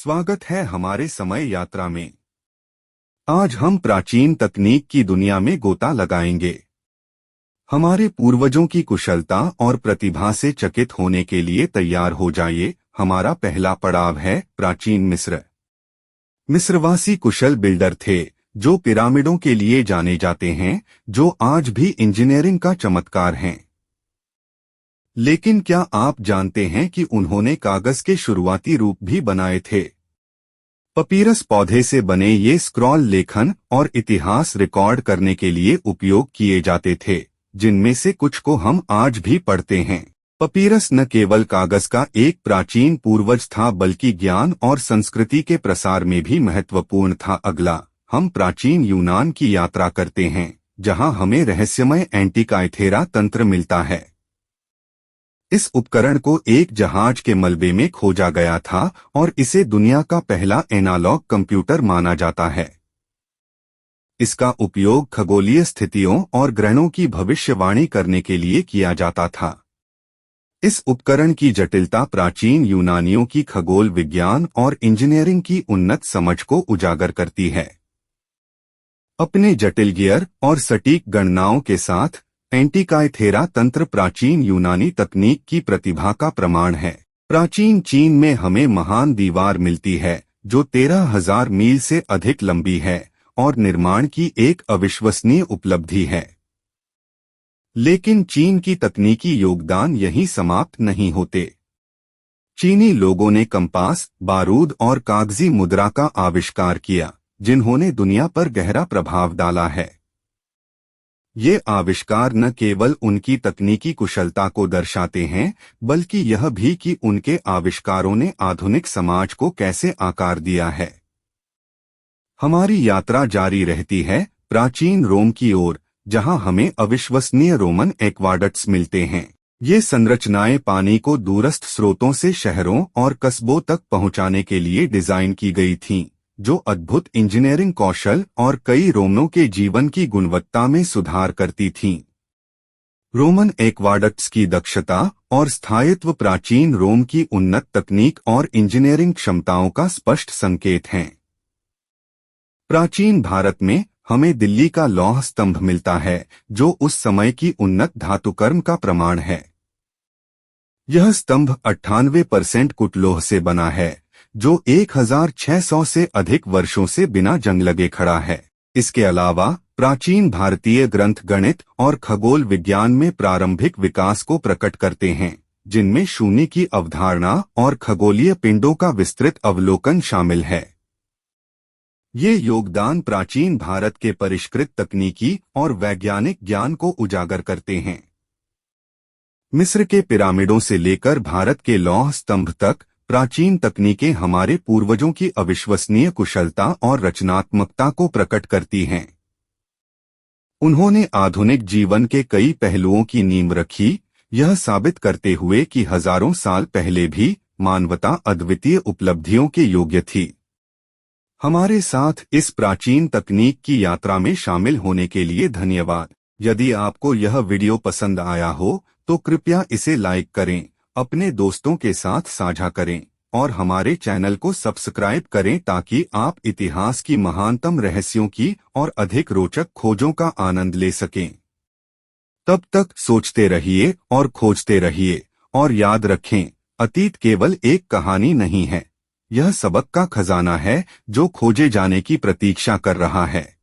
स्वागत है हमारे समय यात्रा में। आज हम प्राचीन तकनीक की दुनिया में गोता लगाएंगे। हमारे पूर्वजों की कुशलता और प्रतिभा से चकित होने के लिए तैयार हो जाइए। हमारा पहला पड़ाव है प्राचीन मिस्र। मिस्रवासी कुशल बिल्डर थे जो पिरामिडों के लिए जाने जाते हैं, जो आज भी इंजीनियरिंग का चमत्कार हैं। लेकिन क्या आप जानते हैं कि उन्होंने कागज के शुरुआती रूप भी बनाए थे? पपीरस पौधे से बने ये स्क्रॉल लेखन और इतिहास रिकॉर्ड करने के लिए उपयोग किए जाते थे, जिनमें से कुछ को हम आज भी पढ़ते हैं। पपीरस न केवल कागज का एक प्राचीन पूर्वज था, बल्कि ज्ञान और संस्कृति के प्रसार में भी महत्वपूर्ण था। अगला, हम प्राचीन यूनान की यात्रा करते हैं, जहां हमें रहस्यमय एंटिकाइथेरा तंत्र मिलता है। इस उपकरण को एक जहाज के मलबे में खोजा गया था और इसे दुनिया का पहला एनालॉग कंप्यूटर माना जाता है। इसका उपयोग खगोलीय स्थितियों और ग्रहणों की भविष्यवाणी करने के लिए किया जाता था। इस उपकरण की जटिलता प्राचीन यूनानियों की खगोल विज्ञान और इंजीनियरिंग की उन्नत समझ को उजागर करती है। अपने जटिल गियर और सटीक गणनाओं के साथ एंटिकाइथेरा तंत्र प्राचीन यूनानी तकनीक की प्रतिभा का प्रमाण है। प्राचीन चीन में हमें महान दीवार मिलती है, जो 13,000 मील से अधिक लंबी है और निर्माण की एक अविश्वसनीय उपलब्धि है। लेकिन चीन की तकनीकी योगदान यहीं समाप्त नहीं होते। चीनी लोगों ने कंपास, बारूद और कागजी मुद्रा का आविष्कार किया, जिन्होंने दुनिया पर गहरा प्रभाव डाला है। ये आविष्कार न केवल उनकी तकनीकी कुशलता को दर्शाते हैं, बल्कि यह भी कि उनके आविष्कारों ने आधुनिक समाज को कैसे आकार दिया है। हमारी यात्रा जारी रहती है प्राचीन रोम की ओर, जहां हमें अविश्वसनीय रोमन एक्वाडक्ट्स मिलते हैं। ये संरचनाएं पानी को दूरस्थ स्रोतों से शहरों और कस्बों तक पहुंचाने के लिए डिजाइन की गई थीं, जो अद्भुत इंजीनियरिंग कौशल और कई रोमनों के जीवन की गुणवत्ता में सुधार करती थीं। रोमन एक्वाडक्ट्स की दक्षता और स्थायित्व प्राचीन रोम की उन्नत तकनीक और इंजीनियरिंग क्षमताओं का स्पष्ट संकेत हैं। प्राचीन भारत में हमें दिल्ली का लौह स्तंभ मिलता है, जो उस समय की उन्नत धातुकर्म का प्रमाण है। यह स्तंभ 98% कुटलोह से बना है, जो 1600 से अधिक वर्षों से बिना जंग लगे खड़ा है। इसके अलावा प्राचीन भारतीय ग्रंथ गणित और खगोल विज्ञान में प्रारंभिक विकास को प्रकट करते हैं, जिनमें शून्य की अवधारणा और खगोलीय पिंडों का विस्तृत अवलोकन शामिल है। ये योगदान प्राचीन भारत के परिष्कृत तकनीकी और वैज्ञानिक ज्ञान को उजागर करते हैं। मिस्र के पिरामिडों से लेकर भारत के लौह स्तंभ तक प्राचीन तकनीकें हमारे पूर्वजों की अविश्वसनीय कुशलता और रचनात्मकता को प्रकट करती हैं। उन्होंने आधुनिक जीवन के कई पहलुओं की नींव रखी, यह साबित करते हुए कि हजारों साल पहले भी मानवता अद्वितीय उपलब्धियों के योग्य थी। हमारे साथ इस प्राचीन तकनीक की यात्रा में शामिल होने के लिए धन्यवाद। यदि आपको यह वीडियो पसंद आया हो तो कृपया इसे लाइक करें, अपने दोस्तों के साथ साझा करें और हमारे चैनल को सब्सक्राइब करें, ताकि आप इतिहास की महानतम रहस्यों की और अधिक रोचक खोजों का आनंद ले सकें। तब तक सोचते रहिए और खोजते रहिए, और याद रखें, अतीत केवल एक कहानी नहीं है, यह सबक का खजाना है जो खोजे जाने की प्रतीक्षा कर रहा है।